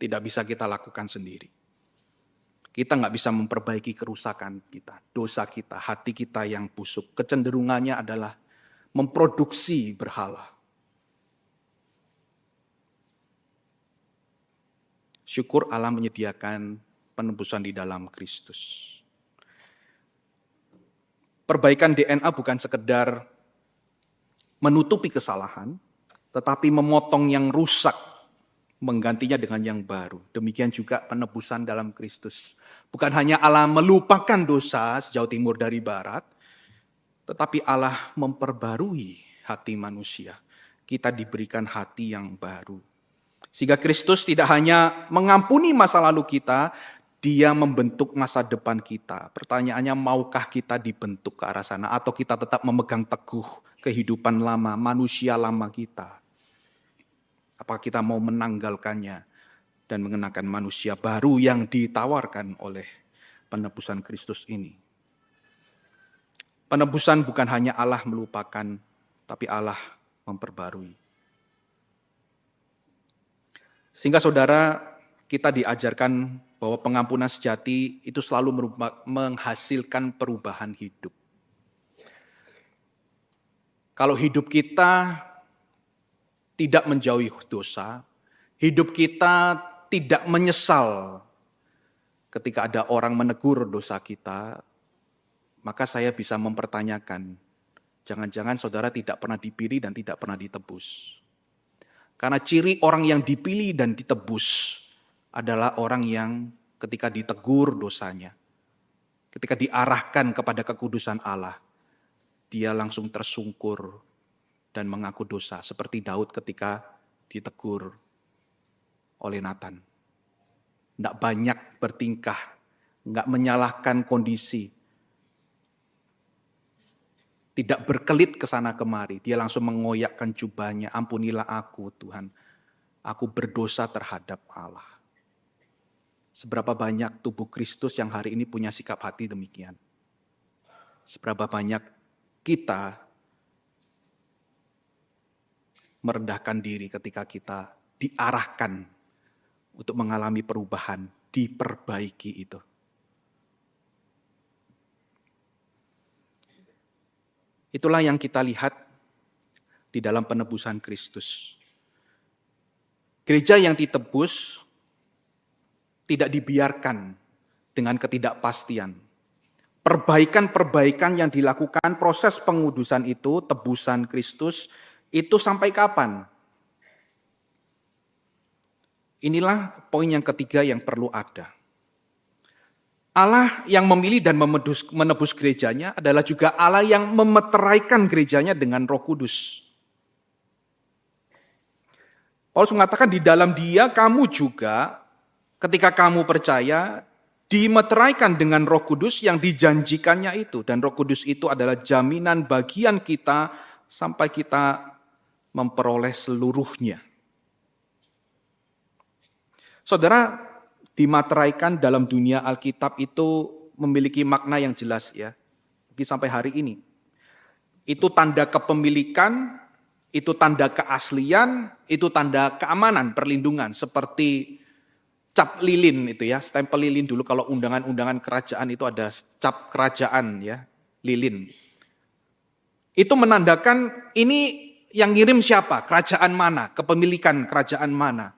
tidak bisa kita lakukan sendiri. Kita nggak bisa memperbaiki kerusakan kita, dosa kita, hati kita yang busuk. Kecenderungannya adalah memproduksi berhala. Syukur Allah menyediakan penebusan di dalam Kristus. Perbaikan DNA bukan sekedar menutupi kesalahan, tetapi memotong yang rusak, menggantinya dengan yang baru. Demikian juga penebusan dalam Kristus. Bukan hanya Allah melupakan dosa sejauh timur dari barat, tetapi Allah memperbarui hati manusia. Kita diberikan hati yang baru. Sehingga Kristus tidak hanya mengampuni masa lalu kita, Dia membentuk masa depan kita. Pertanyaannya, maukah kita dibentuk ke arah sana atau kita tetap memegang teguh kehidupan lama, manusia lama kita? Apakah kita mau menanggalkannya dan mengenakan manusia baru yang ditawarkan oleh penebusan Kristus ini? Penebusan bukan hanya Allah melupakan, tapi Allah memperbarui. Sehingga saudara, kita diajarkan bahwa pengampunan sejati itu selalu menghasilkan perubahan hidup. Kalau hidup kita tidak menjauhi dosa, hidup kita tidak menyesal ketika ada orang menegur dosa kita, maka saya bisa mempertanyakan, jangan-jangan saudara tidak pernah dipilih dan tidak pernah ditebus. Karena ciri orang yang dipilih dan ditebus adalah orang yang ketika ditegur dosanya, ketika diarahkan kepada kekudusan Allah, dia langsung tersungkur dan mengaku dosa. Seperti Daud ketika ditegur oleh Nathan. Tidak banyak bertingkah, nggak menyalahkan kondisi. Tidak berkelit ke sana kemari. Dia langsung mengoyakkan jubahnya. Ampunilah aku Tuhan. Aku berdosa terhadap Allah. Seberapa banyak tubuh Kristus yang hari ini punya sikap hati demikian. Seberapa banyak kita merendahkan diri ketika kita diarahkan untuk mengalami perubahan, diperbaiki itu. Itulah yang kita lihat di dalam penebusan Kristus. Gereja yang ditebus tidak dibiarkan dengan ketidakpastian. Perbaikan-perbaikan yang dilakukan, proses pengudusan itu, tebusan Kristus, itu sampai kapan? Inilah poin yang ketiga yang perlu ada. Allah yang memilih dan menebus gerejanya adalah juga Allah yang memeteraikan gerejanya dengan Roh Kudus. Paulus mengatakan di dalam Dia kamu juga ketika kamu percaya dimeteraikan dengan Roh Kudus yang dijanjikannya itu, dan Roh Kudus itu adalah jaminan bagian kita sampai kita memperoleh seluruhnya. Saudara, dimateraikan dalam dunia Alkitab itu memiliki makna yang jelas ya. Mungkin sampai hari ini. Itu tanda kepemilikan, itu tanda keaslian, itu tanda keamanan, perlindungan. Seperti cap lilin itu ya, stempel lilin dulu kalau undangan-undangan kerajaan itu ada cap kerajaan ya. lilin. Itu menandakan ini yang ngirim siapa? Kerajaan mana? Kepemilikan kerajaan mana?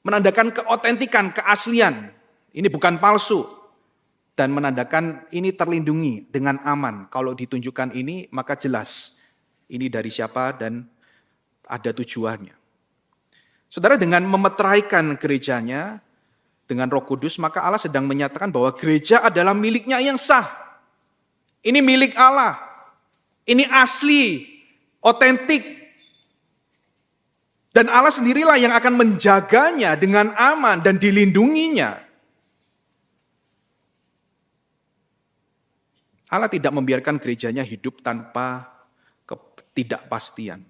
Menandakan keotentikan, keaslian. Ini bukan palsu. Dan menandakan ini terlindungi dengan aman. Kalau ditunjukkan ini, maka jelas ini dari siapa dan ada tujuannya. Saudara, dengan memeteraikan gerejanya dengan Roh Kudus, maka Allah sedang menyatakan bahwa gereja adalah miliknya yang sah. Ini milik Allah. Ini asli, otentik. Dan Allah sendirilah yang akan menjaganya dengan aman dan dilindunginya. Allah tidak membiarkan gerejanya hidup tanpa ketidakpastian.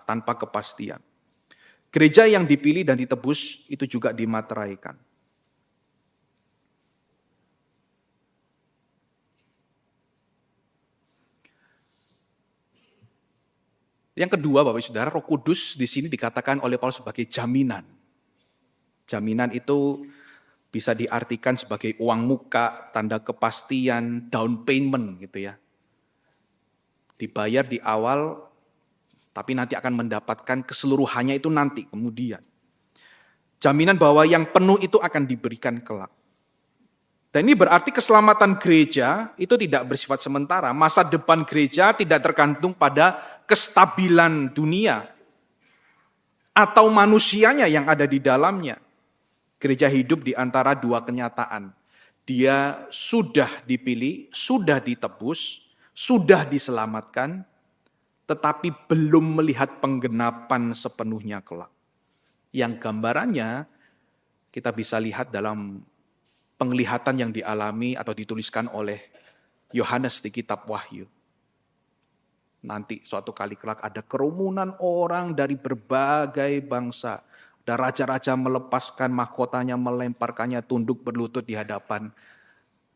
Tanpa kepastian. Gereja yang dipilih dan ditebus itu juga dimateraikan. Yang kedua, Bapak Ibu Saudara, Roh Kudus di sini dikatakan oleh Paulus sebagai jaminan. Jaminan itu bisa diartikan sebagai uang muka, tanda kepastian, down payment gitu ya. Dibayar di awal, tapi nanti akan mendapatkan keseluruhannya itu nanti kemudian. Jaminan bahwa yang penuh itu akan diberikan kelak. Dan ini berarti keselamatan gereja itu tidak bersifat sementara. Masa depan gereja tidak tergantung pada kestabilan dunia atau manusianya yang ada di dalamnya. Gereja hidup di antara dua kenyataan. Dia sudah dipilih, sudah ditebus, sudah diselamatkan, tetapi belum melihat penggenapan sepenuhnya kelak. Yang gambarannya kita bisa lihat dalam penglihatan yang dialami atau dituliskan oleh Yohanes di kitab Wahyu. Nanti suatu kali kelak ada kerumunan orang dari berbagai bangsa. Ada raja-raja melepaskan mahkotanya, melemparkannya tunduk berlutut di hadapan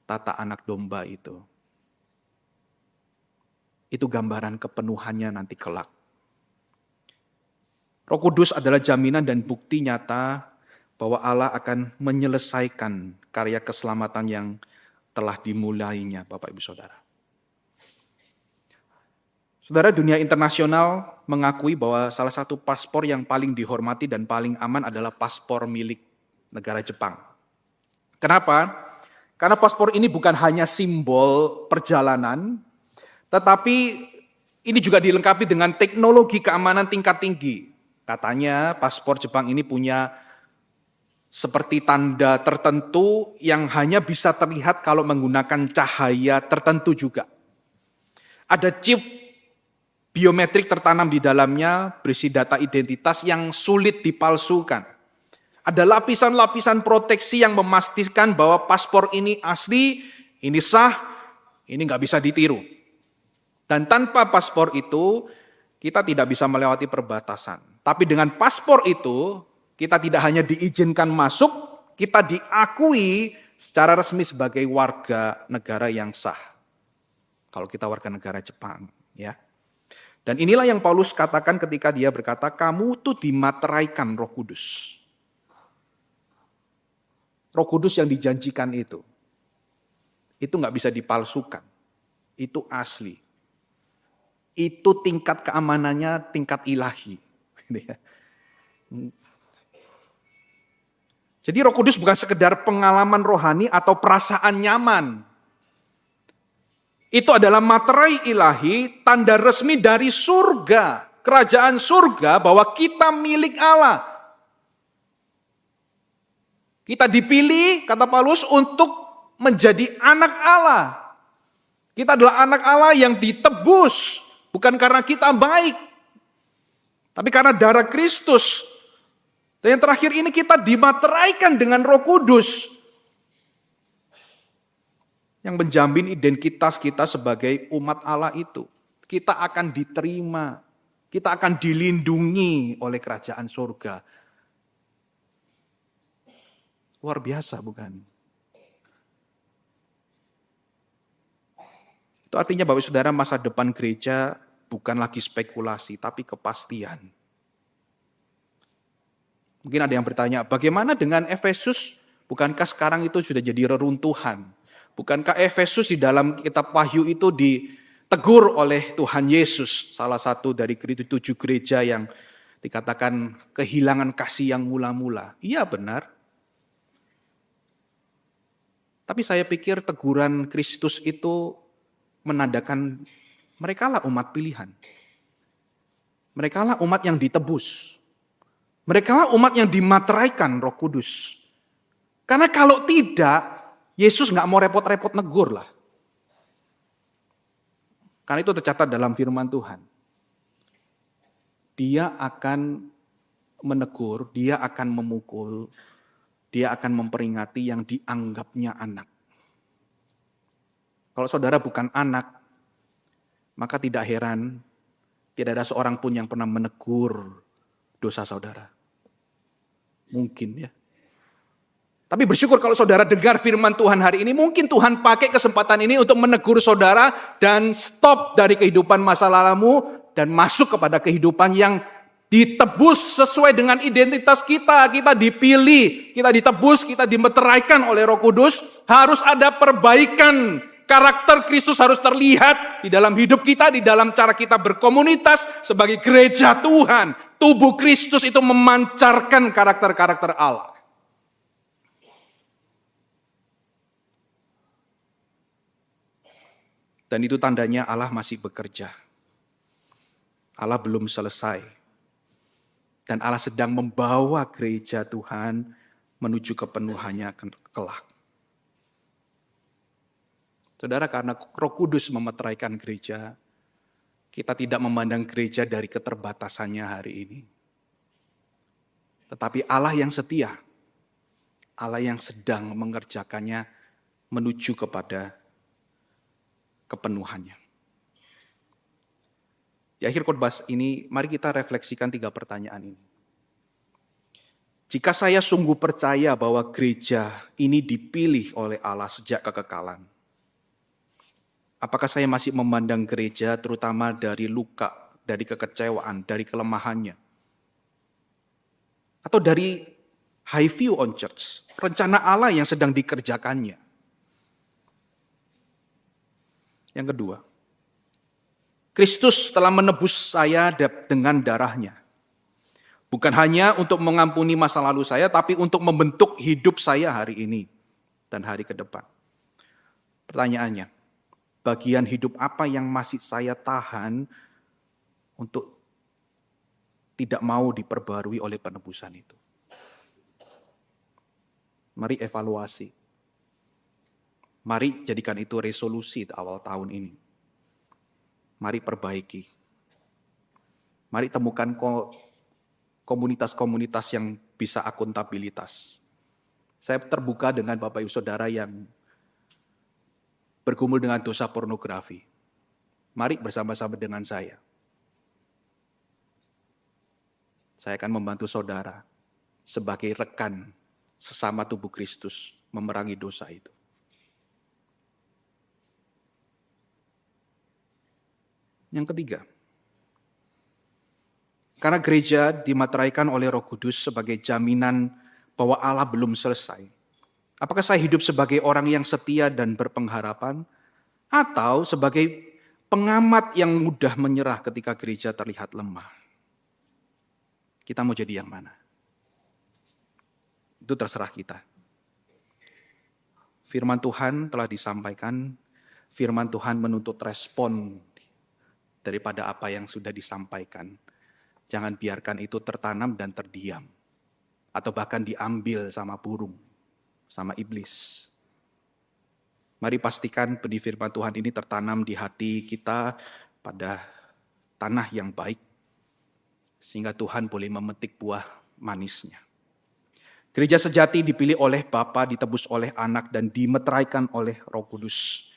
tata anak domba itu. Itu gambaran kepenuhannya nanti kelak. Roh Kudus adalah jaminan dan bukti nyata bahwa Allah akan menyelesaikan karya keselamatan yang telah dimulainya, Bapak Ibu Saudara. Saudara, dunia internasional mengakui bahwa salah satu paspor yang paling dihormati dan paling aman adalah paspor milik negara Jepang. Kenapa? Karena paspor ini bukan hanya simbol perjalanan, tetapi ini juga dilengkapi dengan teknologi keamanan tingkat tinggi. Katanya paspor Jepang ini punya seperti tanda tertentu yang hanya bisa terlihat kalau menggunakan cahaya tertentu juga. Ada chip biometrik tertanam di dalamnya berisi data identitas yang sulit dipalsukan. Ada lapisan-lapisan proteksi yang memastikan bahwa paspor ini asli, ini sah, ini nggak bisa ditiru. Dan tanpa paspor itu, kita tidak bisa melewati perbatasan. Tapi dengan paspor itu, kita tidak hanya diizinkan masuk, kita diakui secara resmi sebagai warga negara yang sah. Kalau kita warga negara Jepang, ya. Dan inilah yang Paulus katakan ketika dia berkata, kamu tuh dimateraikan Roh Kudus. Roh Kudus yang dijanjikan itu nggak bisa dipalsukan. Itu asli. Itu tingkat keamanannya tingkat ilahi. Jadi Roh Kudus bukan sekedar pengalaman rohani atau perasaan nyaman. Itu adalah materai ilahi, tanda resmi dari surga, kerajaan surga bahwa kita milik Allah. Kita dipilih, kata Paulus, untuk menjadi anak Allah. Kita adalah anak Allah yang ditebus, bukan karena kita baik, tapi karena darah Kristus. Dan yang terakhir ini kita dimateraikan dengan Roh Kudus yang menjamin identitas kita sebagai umat Allah itu. Kita akan diterima, kita akan dilindungi oleh kerajaan surga. Luar biasa bukan? Itu artinya Bapak Saudara, masa depan gereja bukan lagi spekulasi, tapi kepastian. Mungkin ada yang bertanya, bagaimana dengan Efesus? Bukankah sekarang itu sudah jadi reruntuhan? Bukankah Efesus di dalam kitab Wahyu itu ditegur oleh Tuhan Yesus, salah satu dari 7 gereja yang dikatakan kehilangan kasih yang mula-mula? Iya benar. Tapi saya pikir teguran Kristus itu menandakan merekalah umat pilihan. Merekalah umat yang ditebus. Merekalah umat yang dimateraikan Roh Kudus. Karena kalau tidak, Yesus nggak mau repot-repot negur lah. Karena itu tercatat dalam firman Tuhan. Dia akan menegur, dia akan memukul, dia akan memperingati yang dianggapnya anak. Kalau saudara bukan anak, maka tidak heran, tidak ada seorang pun yang pernah menegur dosa saudara. Mungkin ya. Tapi bersyukur kalau saudara dengar firman Tuhan hari ini, mungkin Tuhan pakai kesempatan ini untuk menegur saudara dan stop dari kehidupan masa lalumu dan masuk kepada kehidupan yang ditebus sesuai dengan identitas kita. Kita dipilih, kita ditebus, kita dimeteraikan oleh Roh Kudus. Harus ada perbaikan. Karakter Kristus harus terlihat di dalam hidup kita, di dalam cara kita berkomunitas sebagai gereja Tuhan. Tubuh Kristus itu memancarkan karakter-karakter Allah. Dan itu tandanya Allah masih bekerja. Allah belum selesai. Dan Allah sedang membawa gereja Tuhan menuju kepenuhannya kelak. Saudara, karena Roh Kudus memeteraikan gereja, kita tidak memandang gereja dari keterbatasannya hari ini. Tetapi Allah yang setia, Allah yang sedang mengerjakannya menuju kepada kepenuhannya. Di akhir khotbah ini, mari kita refleksikan 3 pertanyaan ini. Jika saya sungguh percaya bahwa gereja ini dipilih oleh Allah sejak kekekalan, apakah saya masih memandang gereja terutama dari luka, dari kekecewaan, dari kelemahannya? Atau dari high view on church, rencana Allah yang sedang dikerjakannya? Yang kedua, Kristus telah menebus saya dengan darahnya. Bukan hanya untuk mengampuni masa lalu saya, tapi untuk membentuk hidup saya hari ini dan hari ke depan. Pertanyaannya, bagian hidup apa yang masih saya tahan untuk tidak mau diperbarui oleh penebusan itu? Mari evaluasi. Mari jadikan itu resolusi di awal tahun ini. Mari perbaiki. Mari temukan komunitas-komunitas yang bisa akuntabilitas. Saya terbuka dengan Bapak Ibu Saudara yang bergumul dengan dosa pornografi. Mari bersama-sama dengan saya. Saya akan membantu saudara sebagai rekan sesama tubuh Kristus memerangi dosa itu. Yang ketiga, karena gereja dimateraikan oleh Roh Kudus sebagai jaminan bahwa Allah belum selesai. Apakah saya hidup sebagai orang yang setia dan berpengharapan, atau sebagai pengamat yang mudah menyerah ketika gereja terlihat lemah? Kita mau jadi yang mana? Itu terserah kita. Firman Tuhan telah disampaikan, firman Tuhan menuntut respon daripada apa yang sudah disampaikan. Jangan biarkan itu tertanam dan terdiam. Atau bahkan diambil sama burung, sama iblis. Mari pastikan benih firman Tuhan ini tertanam di hati kita pada tanah yang baik. Sehingga Tuhan boleh memetik buah manisnya. Gereja sejati dipilih oleh Bapa, ditebus oleh Anak, dan dimeteraikan oleh Roh Kudus.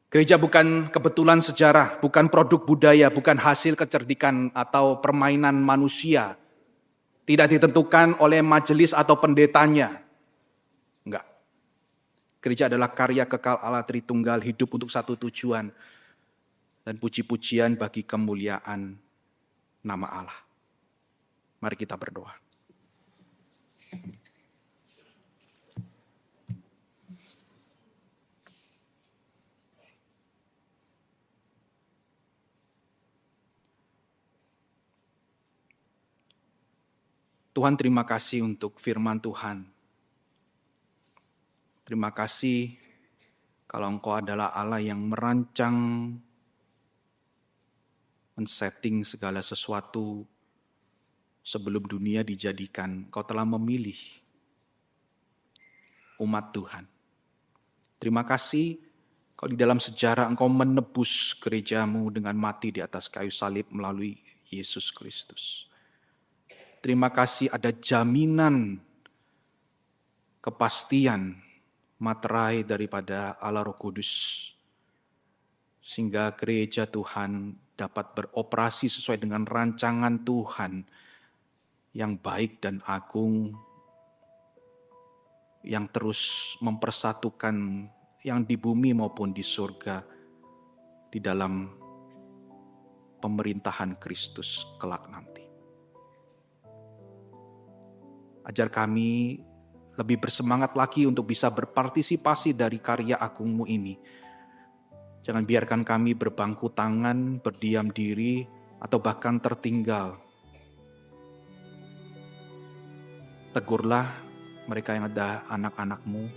Gereja bukan kebetulan sejarah, bukan produk budaya, bukan hasil kecerdikan atau permainan manusia. Tidak ditentukan oleh majelis atau pendetanya. Enggak. Gereja adalah karya kekal Allah Tritunggal, hidup untuk satu tujuan. Dan puji-pujian bagi kemuliaan nama Allah. Mari kita berdoa. Tuhan, terima kasih untuk firman Tuhan. Terima kasih kalau Engkau adalah Allah yang merancang, men-setting segala sesuatu sebelum dunia dijadikan. Engkau telah memilih umat Tuhan. Terima kasih kalau di dalam sejarah Engkau menebus gerejamu dengan mati di atas kayu salib melalui Yesus Kristus. Terima kasih ada jaminan, kepastian, materai daripada Allah Roh Kudus. Sehingga gereja Tuhan dapat beroperasi sesuai dengan rancangan Tuhan yang baik dan agung, yang terus mempersatukan yang di bumi maupun di surga di dalam pemerintahan Kristus kelak nanti. Ajar kami lebih bersemangat lagi untuk bisa berpartisipasi dari karya agungmu ini. Jangan biarkan kami berbangku tangan, berdiam diri, atau bahkan tertinggal. Tegurlah mereka yang ada anak-anakmu,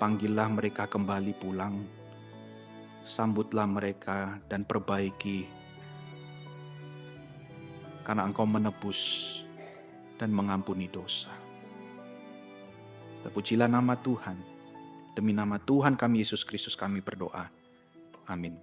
panggillah mereka kembali pulang, sambutlah mereka dan perbaiki, karena Engkau menebus dan mengampuni dosa. Terpujilah nama Tuhan. Demi nama Tuhan kami Yesus Kristus kami berdoa. Amin.